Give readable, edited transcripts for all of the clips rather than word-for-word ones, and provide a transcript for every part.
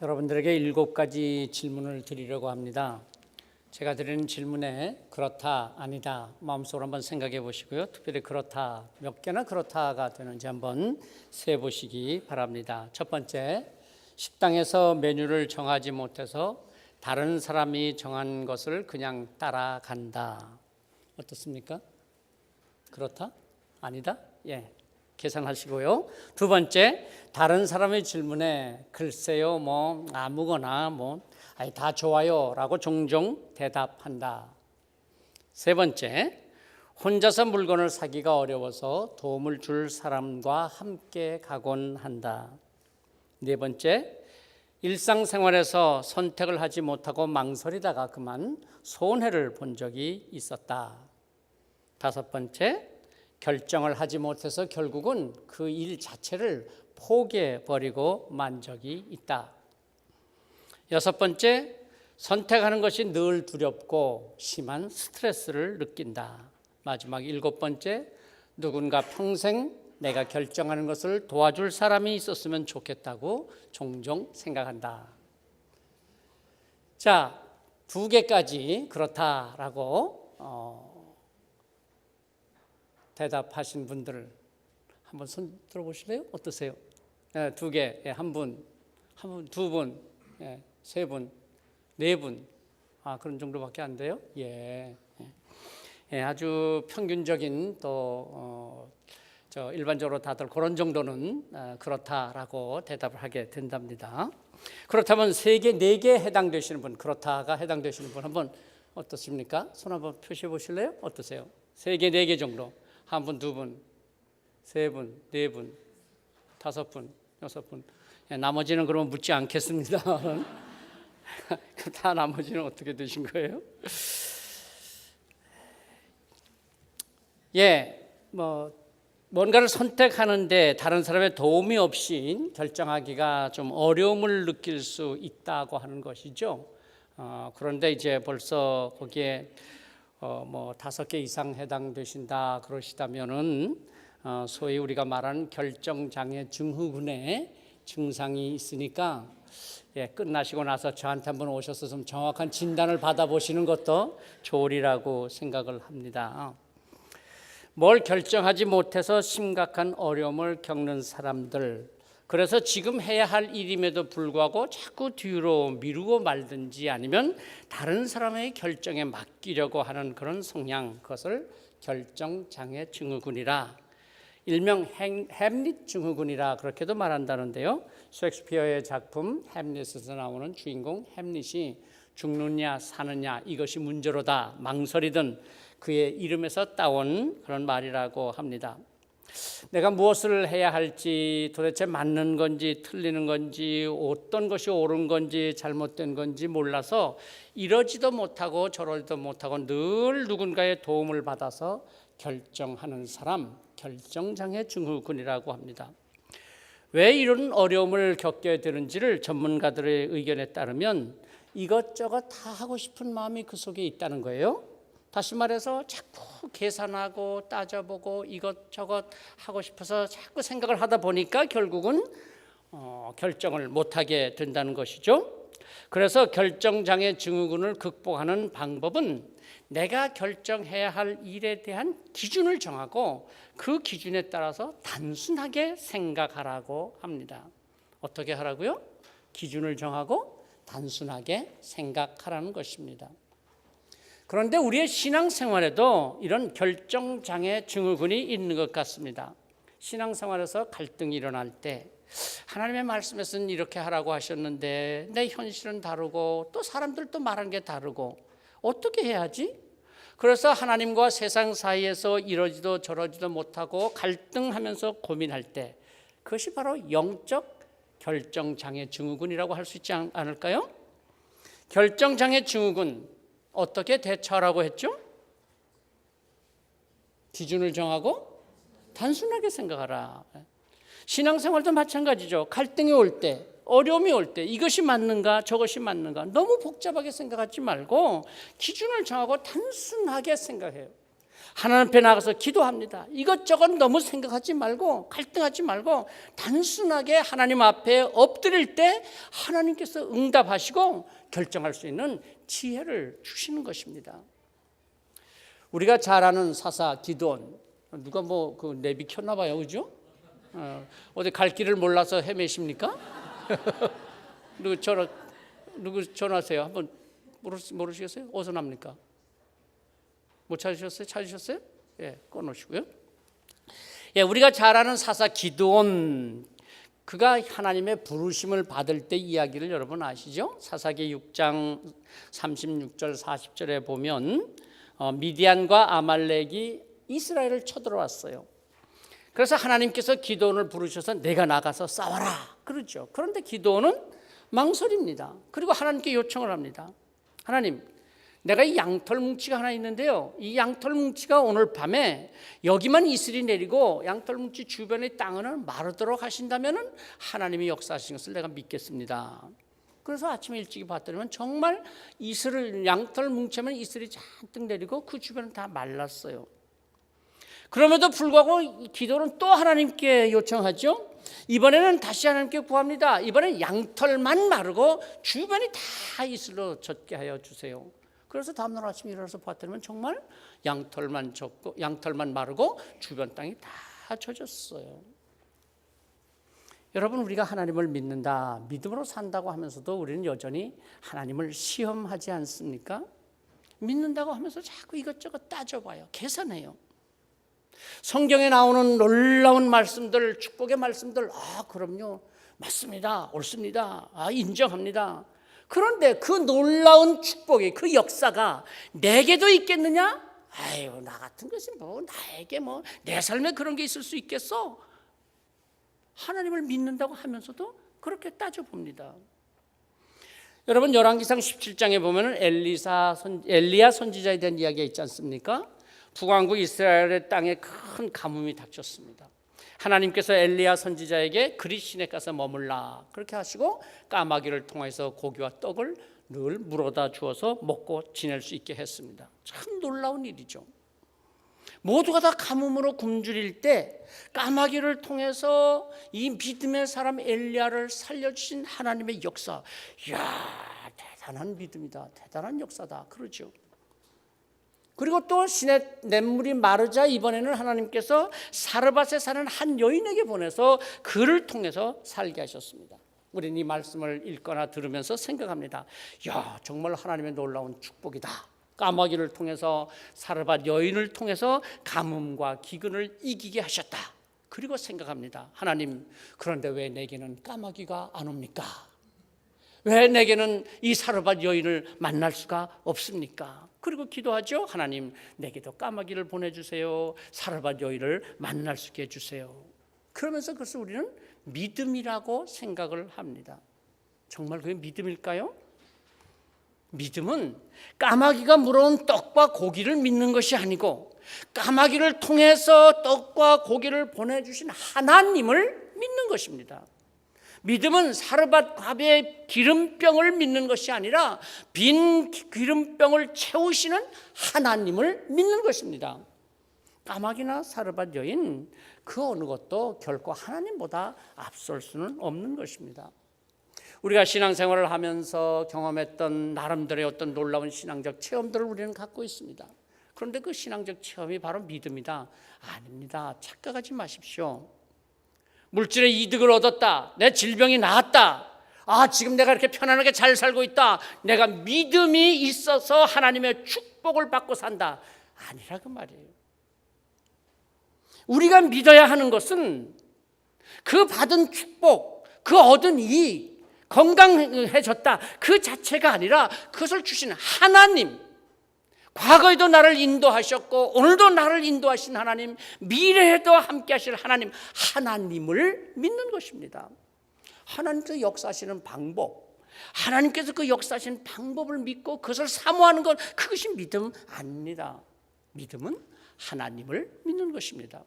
여러분들에게 7가지 질문을 드리려고 합니다. 제가 드리는 질문에 그렇다, 아니다 마음속으로 한번 생각해 보시고요. 특별히 그렇다, 몇 개나 그렇다가 되는지 한번 세보시기 바랍니다. 첫 번째, 식당에서 메뉴를 정하지 못해서 다른 사람이 정한 것을 그냥 따라간다. 어떻습니까? 그렇다? 아니다? 예. 계산하시고요. 두 번째, 다른 사람의 질문에 글쎄요, 아무거나 다 좋아요라고 종종 대답한다. 세 번째, 혼자서 물건을 사기가 어려워서 도움을 줄 사람과 함께 가곤 한다. 네 번째, 일상생활에서 선택을 하지 못하고 망설이다가 그만 손해를 본 적이 있었다. 다섯 번째, 결정을 하지 못해서 결국은 그 일 자체를 포기해버리고 만 적이 있다. 여섯 번째, 선택하는 것이 늘 두렵고 심한 스트레스를 느낀다. 마지막 일곱 번째, 누군가 평생 내가 결정하는 것을 도와줄 사람이 있었으면 좋겠다고 종종 생각한다. 자, 2개까지 그렇다라고 대답하신 분들 한번 손 들어보실래요? 어떠세요? 2개, 한 분, 두 분, 3분, 4분, 그런 정도밖에 안 돼요? 아주 평균적인 일반적으로 다들 그런 정도는 그렇다라고 대답을 하게 된답니다. 그렇다면 3개, 4개 해당되시는 분, 그렇다가 해당되시는 분 한번 어떻습니까? 손 한번 표시해 보실래요? 어떠세요? 3개, 4개 정도. 한 분, 두 분, 3분, 4분, 5분, 6분. 나머지는 그러면 묻지 않겠습니다. 다 나머지는 어떻게 되신 거예요? 뭔가를 선택하는데 다른 사람의 도움이 없이 결정하기가 좀 어려움을 느낄 수 있다고 하는 것이죠. 그런데 이제 벌써 거기에 5개 이상 해당되신다 그러시다면은 소위 우리가 말하는 결정장애 증후군의 증상이 있으니까 끝나시고 나서 저한테 한번 오셔서 좀 정확한 진단을 받아보시는 것도 좋으리라고 생각을 합니다. 뭘 결정하지 못해서 심각한 어려움을 겪는 사람들, 그래서 지금 해야 할 일임에도 불구하고 자꾸 뒤로 미루고 말든지 아니면 다른 사람의 결정에 맡기려고 하는 그런 성향, 그것을 결정장애 증후군이라, 일명 햄릿 증후군이라 그렇게도 말한다는데요. 셰익스피어의 작품 햄릿에서 나오는 주인공 햄릿이 죽느냐 사느냐 이것이 문제로다 망설이던 그의 이름에서 따온 그런 말이라고 합니다. 내가 무엇을 해야 할지, 도대체 맞는 건지 틀리는 건지, 어떤 것이 옳은 건지 잘못된 건지 몰라서 이러지도 못하고 저러지도 못하고 늘 누군가의 도움을 받아서 결정하는 사람, 결정장애 증후군이라고 합니다. 왜 이런 어려움을 겪게 되는지를 전문가들의 의견에 따르면 이것저것 다 하고 싶은 마음이 그 속에 있다는 거예요. 다시 말해서 자꾸 계산하고 따져보고 이것저것 하고 싶어서 자꾸 생각을 하다 보니까 결국은 결정을 못하게 된다는 것이죠. 그래서 결정장애 증후군을 극복하는 방법은 내가 결정해야 할 일에 대한 기준을 정하고 그 기준에 따라서 단순하게 생각하라고 합니다. 어떻게 하라고요? 기준을 정하고 단순하게 생각하라는 것입니다. 그런데 우리의 신앙생활에도 이런 결정장애 증후군이 있는 것 같습니다. 신앙생활에서 갈등이 일어날 때 하나님의 말씀에서는 이렇게 하라고 하셨는데 내 현실은 다르고 또 사람들도 말하는 게 다르고 어떻게 해야지? 그래서 하나님과 세상 사이에서 이러지도 저러지도 못하고 갈등하면서 고민할 때 그것이 바로 영적 결정장애 증후군이라고 할 수 있지 않을까요? 결정장애 증후군 어떻게 대처하라고 했죠? 기준을 정하고 단순하게 생각하라. 신앙생활도 마찬가지죠. 갈등이 올 때, 어려움이 올 때 이것이 맞는가 저것이 맞는가 너무 복잡하게 생각하지 말고 기준을 정하고 단순하게 생각해요. 하나님 앞에 나가서 기도합니다. 이것저것 너무 생각하지 말고 갈등하지 말고 단순하게 하나님 앞에 엎드릴 때 하나님께서 응답하시고 결정할 수 있는 지혜를 주시는 것입니다. 우리가 잘 아는 사사 기드온, 누가 그 내비 켰나 봐요, 그죠? 어디 갈 길을 몰라서 헤매십니까? 누구 전화하세요? 한번 모르시겠어요? 어디서 납니까? 못 찾으셨어요? 찾으셨어요? 예, 꺼놓으시고요. 예, 우리가 잘 아는 사사 기드온, 그가 하나님의 부르심을 받을 때 이야기를 여러분 아시죠? 사사기 6장 36절 40절에 보면 미디안과 아말렉이 이스라엘을 쳐들어왔어요. 그래서 하나님께서 기드온을 부르셔서 내가 나가서 싸워라 그러죠. 그런데 기드온은 망설입니다. 그리고 하나님께 요청을 합니다. 하나님, 내가 이 양털 뭉치가 하나 있는데요, 이 양털 뭉치가 오늘 밤에 여기만 이슬이 내리고 양털 뭉치 주변의 땅은 마르도록 하신다면 하나님이 역사하신 것을 내가 믿겠습니다. 그래서 아침에 일찍 봤더니 정말 양털 뭉치면 이슬이 잔뜩 내리고 그 주변은 다 말랐어요. 그럼에도 불구하고 기도는 또 하나님께 요청하죠. 이번에는 다시 하나님께 구합니다. 이번엔 양털만 마르고 주변이 다 이슬로 젖게 하여 주세요. 그래서 다음날 아침에 일어나서 봤더니 정말 양털만 마르고 주변 땅이 다 젖었어요. 여러분, 우리가 하나님을 믿는다, 믿음으로 산다고 하면서도 우리는 여전히 하나님을 시험하지 않습니까? 믿는다고 하면서 자꾸 이것저것 따져봐요. 계산해요. 성경에 나오는 놀라운 말씀들, 축복의 말씀들, 그럼요, 맞습니다, 옳습니다, 인정합니다. 그런데 그 놀라운 축복이, 그 역사가 내게도 있겠느냐? 아유, 나 같은 것이 나에게 내 삶에 그런 게 있을 수 있겠어? 하나님을 믿는다고 하면서도 그렇게 따져봅니다. 여러분, 열왕기상 17장에 보면 엘리야 선지자에 대한 이야기가 있지 않습니까? 북왕국 이스라엘의 땅에 큰 가뭄이 닥쳤습니다. 하나님께서 엘리야 선지자에게 그릿 시내 가서 머물라 그렇게 하시고 까마귀를 통해서 고기와 떡을 늘 물어다 주어서 먹고 지낼 수 있게 했습니다. 참 놀라운 일이죠. 모두가 다 가뭄으로 굶주릴 때 까마귀를 통해서 이 믿음의 사람 엘리야를 살려주신 하나님의 역사, 이야, 대단한 믿음이다, 대단한 역사다, 그러죠. 그리고 또 시내 냇물이 마르자 이번에는 하나님께서 사르밧에 사는 한 여인에게 보내서 그를 통해서 살게 하셨습니다. 우리는 이 말씀을 읽거나 들으면서 생각합니다. 야, 정말 하나님의 놀라운 축복이다. 까마귀를 통해서, 사르밧 여인을 통해서 가뭄과 기근을 이기게 하셨다. 그리고 생각합니다. 하나님, 그런데 왜 내게는 까마귀가 안 옵니까? 왜 내게는 이 사르밧 여인을 만날 수가 없습니까? 그리고 기도하죠. 하나님, 내게도 까마귀를 보내주세요. 사르밧 여인을 만날 수 있게 해주세요. 그러면서 그것을 우리는 믿음이라고 생각을 합니다. 정말 그게 믿음일까요? 믿음은 까마귀가 물어온 떡과 고기를 믿는 것이 아니고 까마귀를 통해서 떡과 고기를 보내주신 하나님을 믿는 것입니다. 믿음은 사르밧 갑의 기름병을 믿는 것이 아니라 빈 기름병을 채우시는 하나님을 믿는 것입니다. 까마귀나 사르밧 여인, 그 어느 것도 결코 하나님보다 앞설 수는 없는 것입니다. 우리가 신앙생활을 하면서 경험했던 나름대로의 어떤 놀라운 신앙적 체험들을 우리는 갖고 있습니다. 그런데 그 신앙적 체험이 바로 믿음이다? 아닙니다. 착각하지 마십시오. 물질의 이득을 얻었다, 내 질병이 나았다, 지금 내가 이렇게 편안하게 잘 살고 있다, 내가 믿음이 있어서 하나님의 축복을 받고 산다, 아니라 그 말이에요. 우리가 믿어야 하는 것은 그 받은 축복, 그 얻은 이익, 건강해졌다, 그 자체가 아니라 그것을 주신 하나님, 과거에도 나를 인도하셨고 오늘도 나를 인도하신 하나님, 미래에도 함께 하실 하나님을 믿는 것입니다. 하나님께서 역사하시는 방법, 하나님께서 그 역사하시는 방법을 믿고 그것을 사모하는 것, 그것이 믿음 아닙니다. 믿음은 하나님을 믿는 것입니다.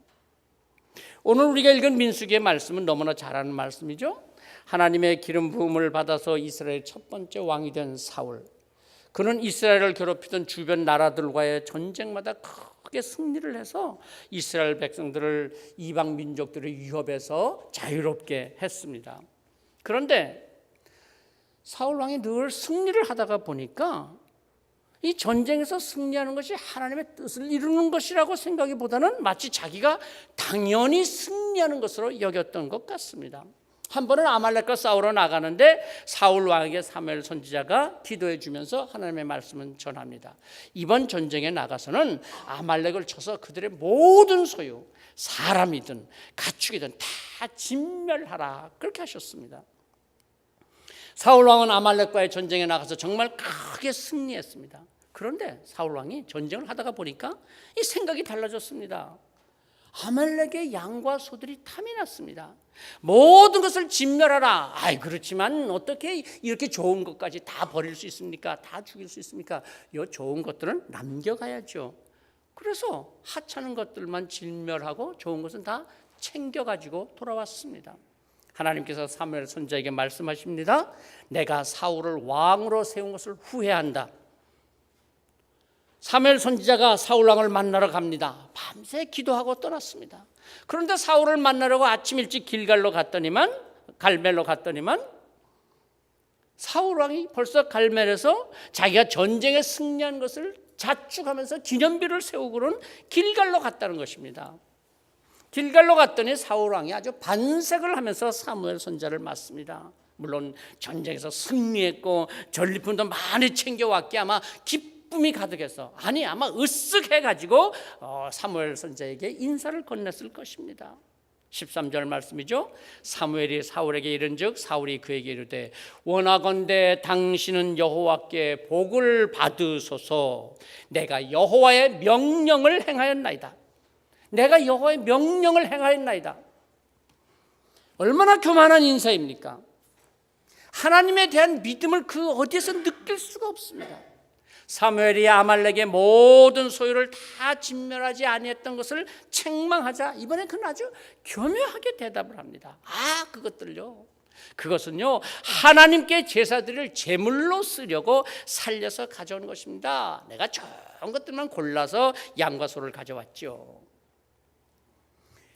오늘 우리가 읽은 민수기의 말씀은 너무나 잘 아는 말씀이죠. 하나님의 기름 부음을 받아서 이스라엘 첫 번째 왕이 된 사울, 그는 이스라엘을 괴롭히던 주변 나라들과의 전쟁마다 크게 승리를 해서 이스라엘 백성들을 이방 민족들의 위협에서 자유롭게 했습니다. 그런데 사울 왕이 늘 승리를 하다가 보니까 이 전쟁에서 승리하는 것이 하나님의 뜻을 이루는 것이라고 생각하기보다는 마치 자기가 당연히 승리하는 것으로 여겼던 것 같습니다. 한 번은 아말렉과 싸우러 나가는데 사울 왕에게 사무엘 선지자가 기도해 주면서 하나님의 말씀을 전합니다. 이번 전쟁에 나가서는 아말렉을 쳐서 그들의 모든 소유, 사람이든 가축이든 다 진멸하라, 그렇게 하셨습니다. 사울 왕은 아말렉과의 전쟁에 나가서 정말 크게 승리했습니다. 그런데 사울 왕이 전쟁을 하다가 보니까 이 생각이 달라졌습니다. 아말렉의 양과 소들이 탐이 났습니다. 모든 것을 진멸하라. 그렇지만 어떻게 이렇게 좋은 것까지 다 버릴 수 있습니까? 다 죽일 수 있습니까? 이 좋은 것들은 남겨가야죠. 그래서 하찮은 것들만 진멸하고 좋은 것은 다 챙겨가지고 돌아왔습니다. 하나님께서 사무엘 선지자에게 말씀하십니다. 내가 사울을 왕으로 세운 것을 후회한다. 사무엘 선지자가 사울 왕을 만나러 갑니다. 밤새 기도하고 떠났습니다. 그런데 사울을 만나려고 아침 일찍 길갈멜로 갔더니만 사울 왕이 벌써 갈멜에서 자기가 전쟁에 승리한 것을 자축하면서 기념비를 세우고는 길갈로 갔다는 것입니다. 길갈로 갔더니 사울 왕이 아주 반색을 하면서 사무엘 선지자를 맞습니다. 물론 전쟁에서 승리했고 전리품도 많이 챙겨왔기에 아마 기쁨이 가득해서 아마 으쓱해가지고 사무엘 선지자에게 인사를 건넸을 것입니다. 13절 말씀이죠. 사무엘이 사울에게 이른즉 사울이 그에게 이르되 원하건대 당신은 여호와께 복을 받으소서. 내가 여호와의 명령을 행하였나이다. 내가 여호와의 명령을 행하였나이다. 얼마나 교만한 인사입니까? 하나님에 대한 믿음을 그 어디에서 느낄 수가 없습니다. 사무엘이 아말렉의 모든 소유를 다 진멸하지 아니했던 것을 책망하자 이번에 그는 아주 교묘하게 대답을 합니다. 그것들요, 그것은요 하나님께 제사드릴 제물로 쓰려고 살려서 가져온 것입니다. 내가 좋은 것들만 골라서 양과 소를 가져왔죠.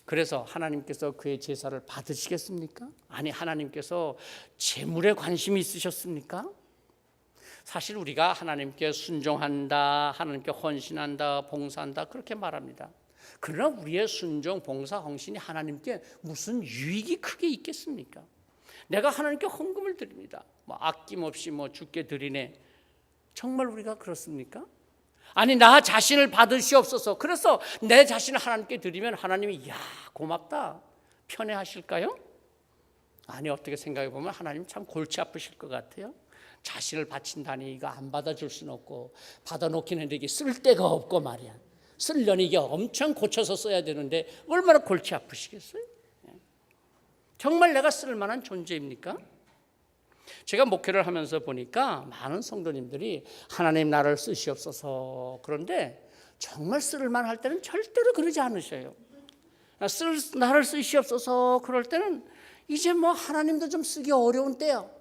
그래서 하나님께서 그의 제사를 받으시겠습니까? 아니, 하나님께서 제물에 관심이 있으셨습니까? 사실 우리가 하나님께 순종한다, 하나님께 헌신한다, 봉사한다 그렇게 말합니다. 그러나 우리의 순종, 봉사, 헌신이 하나님께 무슨 유익이 크게 있겠습니까? 내가 하나님께 헌금을 드립니다. 아낌없이 주께 드리네. 정말 우리가 그렇습니까? 아니, 나 자신을 받으시옵소서. 그래서 내 자신을 하나님께 드리면 하나님이 고맙다, 편애하실까요? 아니, 어떻게 생각해 보면 하나님 참 골치 아프실 것 같아요. 자신을 바친다니 이거 안 받아줄 수는 없고 받아놓기는 이게 쓸 데가 없고 말이야. 쓰려니 이게 엄청 고쳐서 써야 되는데 얼마나 골치 아프시겠어요? 정말 내가 쓸 만한 존재입니까? 제가 목회를 하면서 보니까 많은 성도님들이 하나님 나를 쓰시옵소서, 그런데 정말 쓸만 할 때는 절대로 그러지 않으셔요. 나를 쓰시옵소서 그럴 때는 이제 하나님도 좀 쓰기 어려운 때야.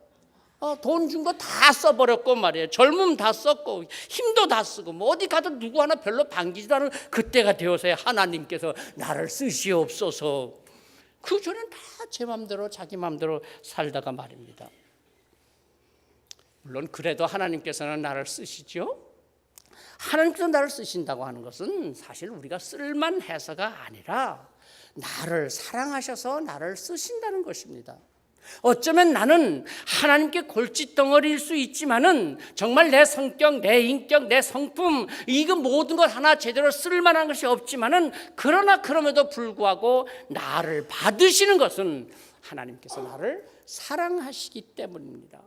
돈 준 거 다 써버렸고 말이에요. 젊음 다 썼고 힘도 다 쓰고 어디 가도 누구 하나 별로 반기지도 않은 그때가 되어서야 하나님께서 나를 쓰시옵소서. 그 전엔 다 제 마음대로 자기 마음대로 살다가 말입니다. 물론 그래도 하나님께서는 나를 쓰시죠. 하나님께서 나를 쓰신다고 하는 것은 사실 우리가 쓸만해서가 아니라 나를 사랑하셔서 나를 쓰신다는 것입니다. 어쩌면 나는 하나님께 골칫덩어리일 수 있지만은 정말 내 성격, 내 인격, 내 성품 이거 모든 것 하나 제대로 쓸만한 것이 없지만은 그러나 그럼에도 불구하고 나를 받으시는 것은 하나님께서 나를 사랑하시기 때문입니다.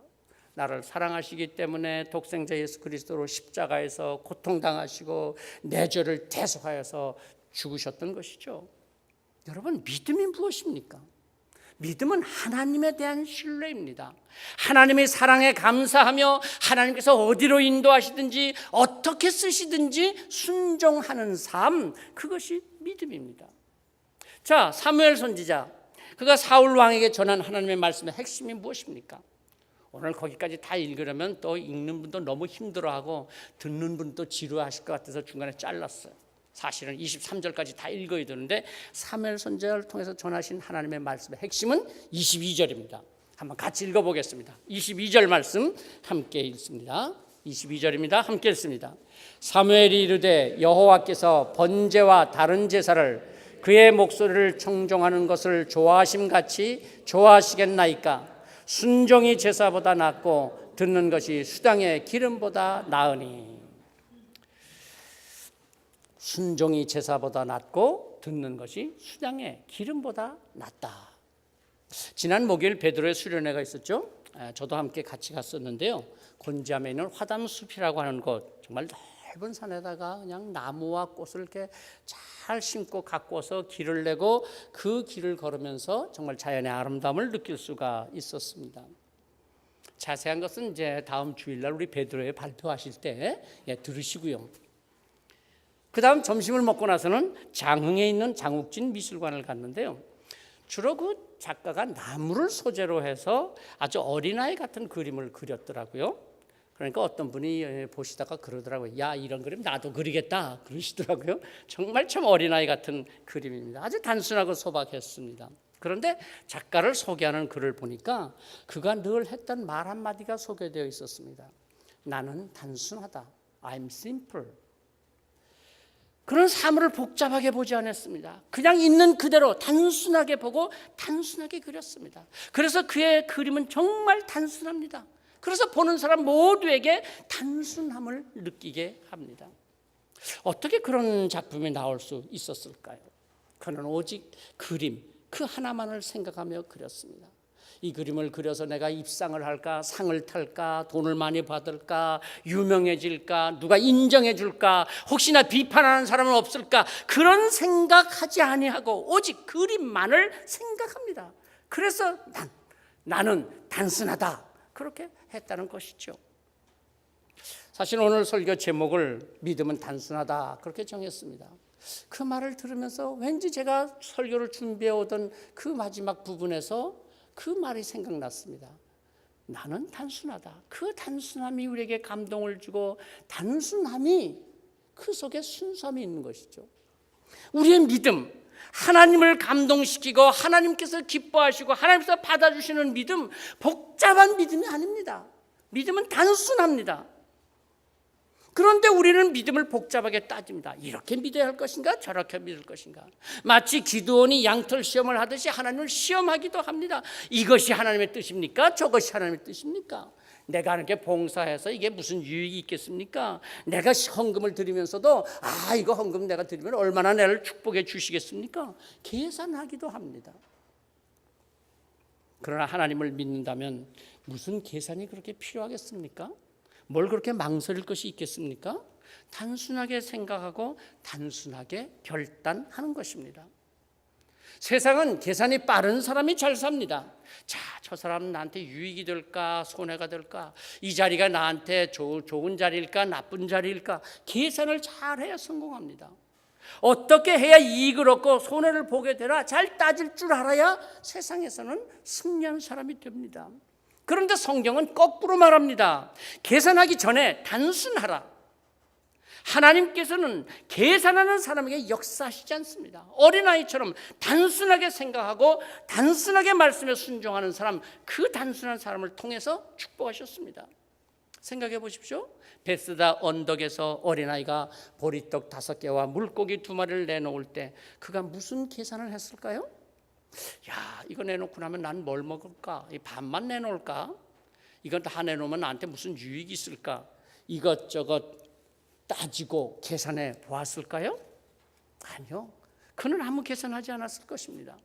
나를 사랑하시기 때문에 독생자 예수 그리스도로 십자가에서 고통당하시고 내 죄를 대속하여서 죽으셨던 것이죠. 여러분, 믿음이 무엇입니까? 믿음은 하나님에 대한 신뢰입니다. 하나님의 사랑에 감사하며 하나님께서 어디로 인도하시든지 어떻게 쓰시든지 순종하는 삶, 그것이 믿음입니다. 자, 사무엘 선지자, 그가 사울 왕에게 전한 하나님의 말씀의 핵심이 무엇입니까? 오늘 거기까지 다 읽으려면 또 읽는 분도 너무 힘들어하고 듣는 분도 지루하실 것 같아서 중간에 잘랐어요. 사실은 23절까지 다 읽어야 되는데 사무엘 선지자를 통해서 전하신 하나님의 말씀의 핵심은 22절입니다. 한번 같이 읽어보겠습니다. 22절 말씀 함께 읽습니다. 22절입니다. 함께 읽습니다. 사무엘이 이르되 여호와께서 번제와 다른 제사를 그의 목소리를 청종하는 것을 좋아하심같이 좋아하시겠나이까. 순종이 제사보다 낫고 듣는 것이 수당의 기름보다 나으니. 순종이 제사보다 낫고 듣는 것이 수당의 기름보다 낫다. 지난 목요일 베드로의 수련회가 있었죠. 저도 함께 같이 갔었는데요. 곤지암에 있는 화담숲이라고 하는 곳, 정말 넓은 산에다가 그냥 나무와 꽃을 이렇게 잘 심고 가꿔서 길을 내고 그 길을 걸으면서 정말 자연의 아름다움을 느낄 수가 있었습니다. 자세한 것은 이제 다음 주일날 우리 베드로에 발표하실 때 들으시고요. 그 다음 점심을 먹고 나서는 장흥에 있는 장욱진 미술관을 갔는데요. 주로 그 작가가 나무를 소재로 해서 아주 어린아이 같은 그림을 그렸더라고요. 그러니까 어떤 분이 보시다가 그러더라고요. 야, 이런 그림 나도 그리겠다 그러시더라고요. 정말 참 어린아이 같은 그림입니다. 아주 단순하고 소박했습니다. 그런데 작가를 소개하는 글을 보니까 그가 늘 했던 말 한마디가 소개되어 있었습니다. 나는 단순하다. I'm simple. 그런 사물을 복잡하게 보지 않았습니다. 그냥 있는 그대로 단순하게 보고 단순하게 그렸습니다. 그래서 그의 그림은 정말 단순합니다. 그래서 보는 사람 모두에게 단순함을 느끼게 합니다. 어떻게 그런 작품이 나올 수 있었을까요? 그는 오직 그림 그 하나만을 생각하며 그렸습니다. 이 그림을 그려서 내가 입상을 할까, 상을 탈까, 돈을 많이 받을까, 유명해질까, 누가 인정해 줄까, 혹시나 비판하는 사람은 없을까, 그런 생각하지 아니하고 오직 그림만을 생각합니다. 그래서 나는 단순하다 그렇게 했다는 것이죠. 사실 오늘 설교 제목을 믿음은 단순하다 그렇게 정했습니다. 그 말을 들으면서 왠지 제가 설교를 준비해 오던 그 마지막 부분에서 그 말이 생각났습니다. 나는 단순하다. 그 단순함이 우리에게 감동을 주고 단순함이 그 속에 순수함이 있는 것이죠. 우리의 믿음, 하나님을 감동시키고 하나님께서 기뻐하시고 하나님께서 받아주시는 믿음, 복잡한 믿음이 아닙니다. 믿음은 단순합니다. 그런데 우리는 믿음을 복잡하게 따집니다. 이렇게 믿어야 할 것인가? 저렇게 믿을 것인가? 마치 기드온이 양털 시험을 하듯이 하나님을 시험하기도 합니다. 이것이 하나님의 뜻입니까? 저것이 하나님의 뜻입니까? 내가 이렇게 봉사해서 이게 무슨 유익이 있겠습니까? 내가 헌금을 드리면서도 이거 헌금 내가 드리면 얼마나 나를 축복해 주시겠습니까? 계산하기도 합니다. 그러나 하나님을 믿는다면 무슨 계산이 그렇게 필요하겠습니까? 뭘 그렇게 망설일 것이 있겠습니까? 단순하게 생각하고 단순하게 결단하는 것입니다. 세상은 계산이 빠른 사람이 잘 삽니다. 자, 저 사람은 나한테 유익이 될까 손해가 될까, 이 자리가 나한테 좋은 자리일까 나쁜 자리일까, 계산을 잘해야 성공합니다. 어떻게 해야 이익을 얻고 손해를 보게 되나 잘 따질 줄 알아야 세상에서는 승리하는 사람이 됩니다. 그런데 성경은 거꾸로 말합니다. 계산하기 전에 단순하라. 하나님께서는 계산하는 사람에게 역사하시지 않습니다. 어린아이처럼 단순하게 생각하고 단순하게 말씀에 순종하는 사람, 그 단순한 사람을 통해서 축복하셨습니다. 생각해 보십시오. 베스다 언덕에서 어린아이가 보리떡 5개와 물고기 2마리를 내놓을 때 그가 무슨 계산을 했을까요? 야, 이거 내놓고 나면 난 뭘 먹을까? 이 반만 내놓을까? 이건 다 내놓으면 나한테 무슨 유익이 있을까? 이것저것 따지고 계산해 보았을까요? 아니요. 그는 아무 계산하지 않았을 것입니다.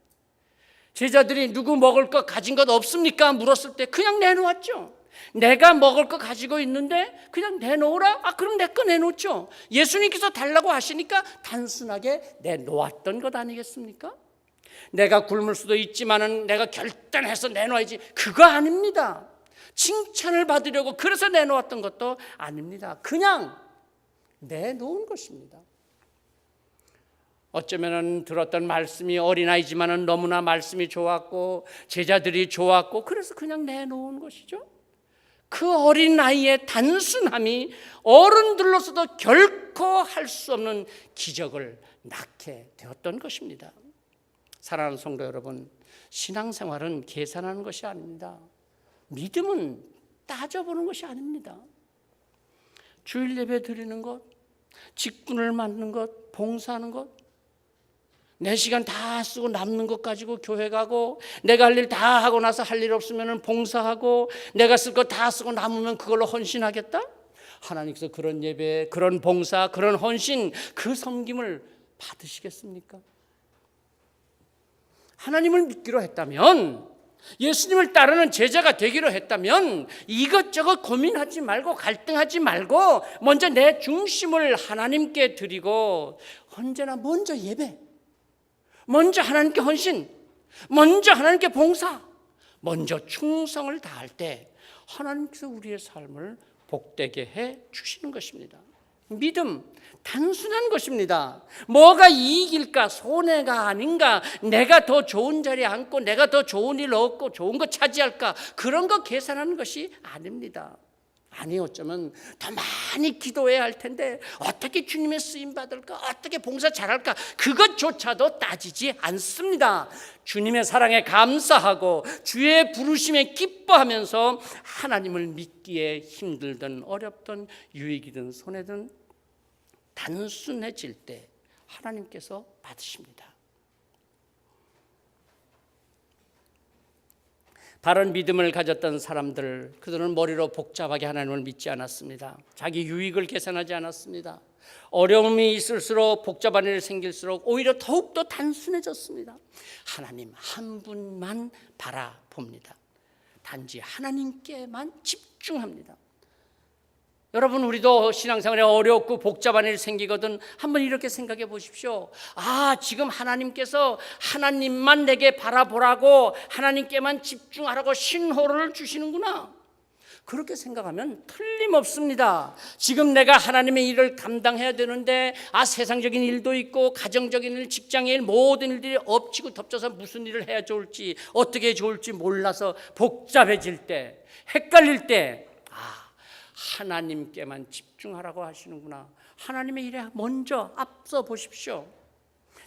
제자들이 누구 먹을 거 가진 것 없습니까? 물었을 때 그냥 내놓았죠. 내가 먹을 거 가지고 있는데 그냥 내놓으라? 그럼 내 거 내놓죠. 예수님께서 달라고 하시니까 단순하게 내놓았던 것 아니겠습니까? 내가 굶을 수도 있지만은 내가 결단해서 내놔야지, 그거 아닙니다. 칭찬을 받으려고 그래서 내놓았던 것도 아닙니다. 그냥 내놓은 것입니다. 어쩌면 들었던 말씀이 어린아이지만은 너무나 말씀이 좋았고 제자들이 좋았고 그래서 그냥 내놓은 것이죠. 그 어린 아이의 단순함이 어른들로서도 결코 할 수 없는 기적을 낳게 되었던 것입니다. 사랑하는 성도 여러분, 신앙생활은 계산하는 것이 아닙니다. 믿음은 따져보는 것이 아닙니다. 주일 예배 드리는 것, 직분을 맡는 것, 봉사하는 것, 내 시간 다 쓰고 남는 것 가지고 교회 가고, 내가 할 일 다 하고 나서 할 일 없으면 봉사하고, 내가 쓸 거 다 쓰고 남으면 그걸로 헌신하겠다? 하나님께서 그런 예배, 그런 봉사, 그런 헌신, 그 섬김을 받으시겠습니까? 하나님을 믿기로 했다면, 예수님을 따르는 제자가 되기로 했다면 이것저것 고민하지 말고 갈등하지 말고 먼저 내 중심을 하나님께 드리고, 언제나 먼저 예배, 먼저 하나님께 헌신, 먼저 하나님께 봉사, 먼저 충성을 다할 때 하나님께서 우리의 삶을 복되게 해 주시는 것입니다. 믿음, 단순한 것입니다. 뭐가 이익일까, 손해가 아닌가, 내가 더 좋은 자리에 앉고 내가 더 좋은 일 얻고 좋은 거 차지할까, 그런 거 계산하는 것이 아닙니다. 아니, 어쩌면 더 많이 기도해야 할 텐데 어떻게 주님의 쓰임 받을까, 어떻게 봉사 잘할까, 그것조차도 따지지 않습니다. 주님의 사랑에 감사하고 주의 부르심에 기뻐하면서 하나님을 믿기에 힘들든 어렵든 유익이든 손해든 단순해질 때 하나님께서 받으십니다. 바른 믿음을 가졌던 사람들, 그들은 머리로 복잡하게 하나님을 믿지 않았습니다. 자기 유익을 계산하지 않았습니다. 어려움이 있을수록, 복잡한 일이 생길수록 오히려 더욱더 단순해졌습니다. 하나님 한 분만 바라봅니다. 단지 하나님께만 집중합니다. 여러분, 우리도 신앙생활에 어렵고 복잡한 일이 생기거든 한번 이렇게 생각해 보십시오. 아, 지금 하나님께서 하나님만 내게 바라보라고, 하나님께만 집중하라고 신호를 주시는구나. 그렇게 생각하면 틀림없습니다. 지금 내가 하나님의 일을 감당해야 되는데, 세상적인 일도 있고 가정적인 일, 직장의 일, 모든 일들이 엎치고 덮쳐서 무슨 일을 해야 좋을지, 어떻게 좋을지 몰라서 복잡해질 때, 헷갈릴 때, 하나님께만 집중하라고 하시는구나. 하나님의 일에 먼저 앞서 보십시오.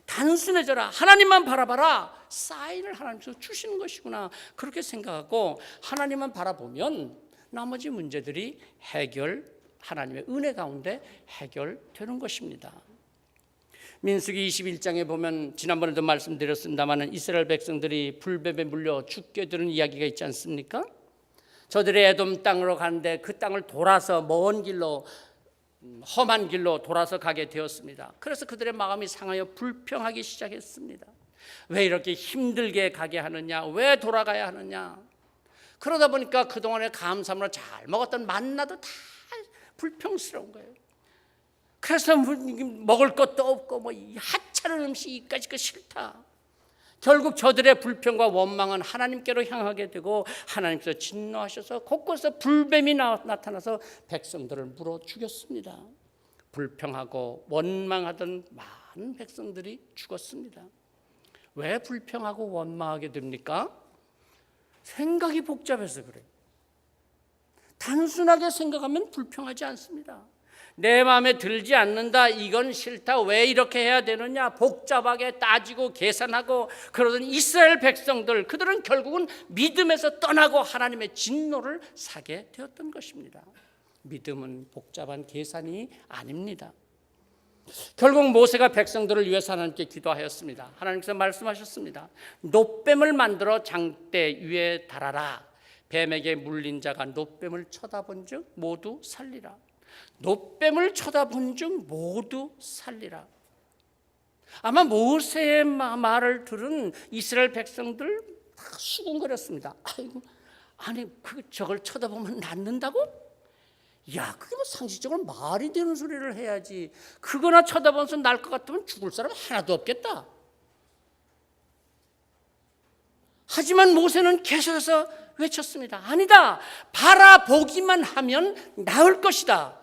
단순해져라, 하나님만 바라봐라, 사인을 하나님께서 주시는 것이구나. 그렇게 생각하고 하나님만 바라보면 나머지 문제들이 하나님의 은혜 가운데 해결되는 것입니다. 민수기 21장에 보면, 지난번에도 말씀드렸습니다만, 이스라엘 백성들이 불뱀에 물려 죽게 되는 이야기가 있지 않습니까? 저들의 에돔 땅으로 가는데 그 땅을 돌아서 먼 길로, 험한 길로 돌아서 가게 되었습니다. 그래서 그들의 마음이 상하여 불평하기 시작했습니다. 왜 이렇게 힘들게 가게 하느냐, 왜 돌아가야 하느냐. 그러다 보니까 그동안에 감사함으로 잘 먹었던 만나도 다 불평스러운 거예요. 그래서 먹을 것도 없고 하찮은 음식 이까짓 거 싫다. 결국 저들의 불평과 원망은 하나님께로 향하게 되고, 하나님께서 진노하셔서 곳곳에서 불뱀이 나타나서 백성들을 물어 죽였습니다. 불평하고 원망하던 많은 백성들이 죽었습니다. 왜 불평하고 원망하게 됩니까? 생각이 복잡해서 그래요. 단순하게 생각하면 불평하지 않습니다. 내 마음에 들지 않는다, 이건 싫다, 왜 이렇게 해야 되느냐, 복잡하게 따지고 계산하고 그러던 이스라엘 백성들, 그들은 결국은 믿음에서 떠나고 하나님의 진노를 사게 되었던 것입니다. 믿음은 복잡한 계산이 아닙니다. 결국 모세가 백성들을 위해서 하나님께 기도하였습니다. 하나님께서 말씀하셨습니다. 놋뱀을 만들어 장대 위에 달아라. 뱀에게 물린 자가 놋뱀을 쳐다본 즉 모두 살리라. 놋뱀을 쳐다본 즉 모두 살리라. 아마 모세의 말을 들은 이스라엘 백성들 다 수군거렸습니다. 아이고, 아니 저걸 쳐다보면 낫는다고? 야, 그게 상식적으로 말이 되는 소리를 해야지. 그거나 쳐다보면서 날 것 같으면 죽을 사람 하나도 없겠다. 하지만 모세는 계속해서 외쳤습니다. 아니다, 바라보기만 하면 나을 것이다.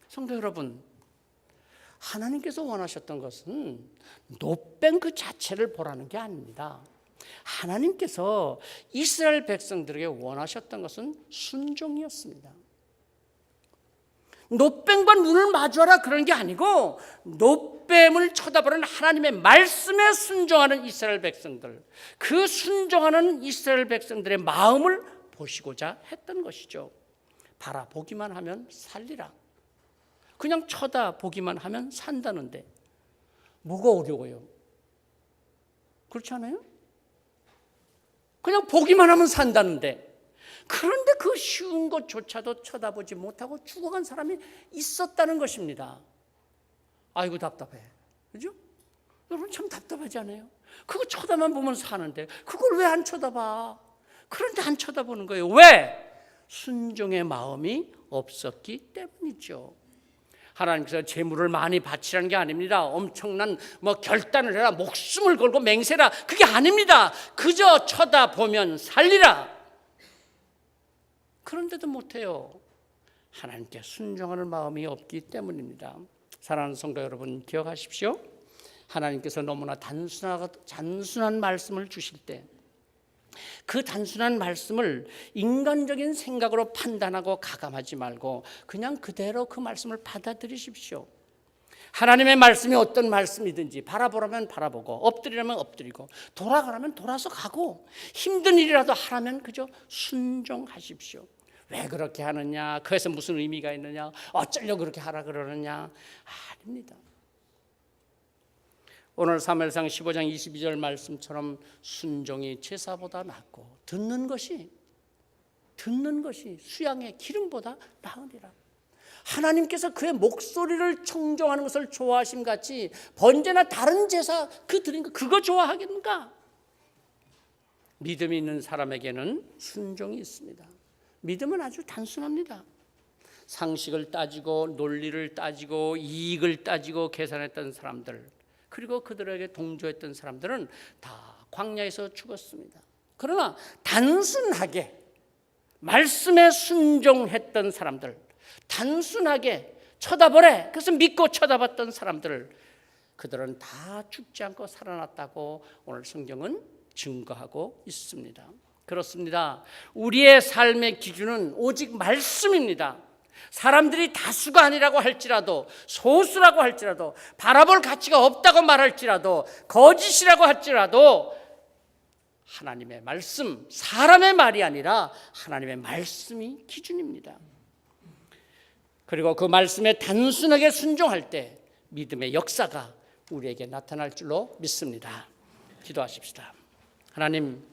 성도 여러분, 하나님께서 원하셨던 것은 놋뱀 그 자체를 보라는 게 아닙니다. 하나님께서 이스라엘 백성들에게 원하셨던 것은 순종이었습니다. 놋뱀과 눈을 마주하라 그런 게 아니고 놋뱀을 쳐다보는 하나님의 말씀에 순종하는 이스라엘 백성들, 그 순종하는 이스라엘 백성들의 마음을 보시고자 했던 것이죠. 바라보기만 하면 살리라. 그냥 쳐다보기만 하면 산다는데 뭐가 어려워요? 그렇지 않아요? 그냥 보기만 하면 산다는데, 그런데 그 쉬운 것조차도 쳐다보지 못하고 죽어간 사람이 있었다는 것입니다. 아이고 답답해. 그죠? 여러분 참 답답하지 않아요? 그거 쳐다만 보면 사는데 그걸 왜 안 쳐다봐? 그런데 안 쳐다보는 거예요. 왜? 순종의 마음이 없었기 때문이죠. 하나님께서 재물을 많이 바치라는 게 아닙니다. 엄청난 결단을 해라, 목숨을 걸고 맹세라, 그게 아닙니다. 그저 쳐다보면 살리라. 그런데도 못해요. 하나님께 순종하는 마음이 없기 때문입니다. 사랑하는 성도 여러분, 기억하십시오. 하나님께서 너무나 단순한 말씀을 주실 때 그 단순한 말씀을 인간적인 생각으로 판단하고 가감하지 말고 그냥 그대로 그 말씀을 받아들이십시오. 하나님의 말씀이 어떤 말씀이든지 바라보라면 바라보고, 엎드리라면 엎드리고, 돌아가라면 돌아서 가고, 힘든 일이라도 하라면 그저 순종하십시오. 왜 그렇게 하느냐, 그래서 무슨 의미가 있느냐, 어쩌려고 그렇게 하라 그러느냐, 아닙니다. 오늘 사무엘상 15장 22절 말씀처럼 순종이 제사보다 낫고 듣는 것이 수양의 기름보다 나으리라. 하나님께서 그의 목소리를 청종하는 것을 좋아하심 같이 번제나 다른 제사 그 드린 거 그거 좋아하겠는가? 믿음이 있는 사람에게는 순종이 있습니다. 믿음은 아주 단순합니다. 상식을 따지고 논리를 따지고 이익을 따지고 계산했던 사람들, 그리고 그들에게 동조했던 사람들은 다 광야에서 죽었습니다. 그러나 단순하게 말씀에 순종했던 사람들, 단순하게 쳐다보래, 그래서 믿고 쳐다봤던 사람들, 그들은 다 죽지 않고 살아났다고 오늘 성경은 증거하고 있습니다. 그렇습니다. 우리의 삶의 기준은 오직 말씀입니다. 사람들이 다수가 아니라고 할지라도, 소수라고 할지라도, 바라볼 가치가 없다고 말할지라도, 거짓이라고 할지라도 하나님의 말씀, 사람의 말이 아니라 하나님의 말씀이 기준입니다. 그리고 그 말씀에 단순하게 순종할 때 믿음의 역사가 우리에게 나타날 줄로 믿습니다. 기도하십시다. 하나님,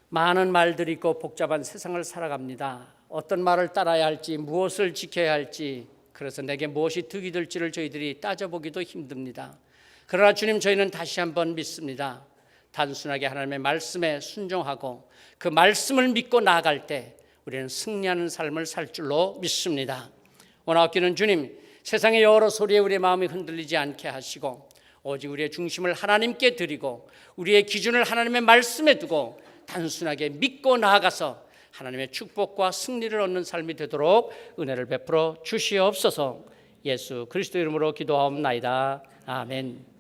많은 말들이 있고 복잡한 세상을 살아갑니다. 어떤 말을 따라야 할지, 무엇을 지켜야 할지, 그래서 내게 무엇이 득이 될지를 저희들이 따져보기도 힘듭니다. 그러나 주님, 저희는 다시 한번 믿습니다. 단순하게 하나님의 말씀에 순종하고 그 말씀을 믿고 나아갈 때 우리는 승리하는 삶을 살 줄로 믿습니다. 오늘 아끼는 주님, 세상의 여러 소리에 우리의 마음이 흔들리지 않게 하시고 오직 우리의 중심을 하나님께 드리고 우리의 기준을 하나님의 말씀에 두고 단순하게 믿고 나아가서 하나님의 축복과 승리를 얻는 삶이 되도록 은혜를 베풀어 주시옵소서. 예수 그리스도 이름으로 기도하옵나이다. 아멘.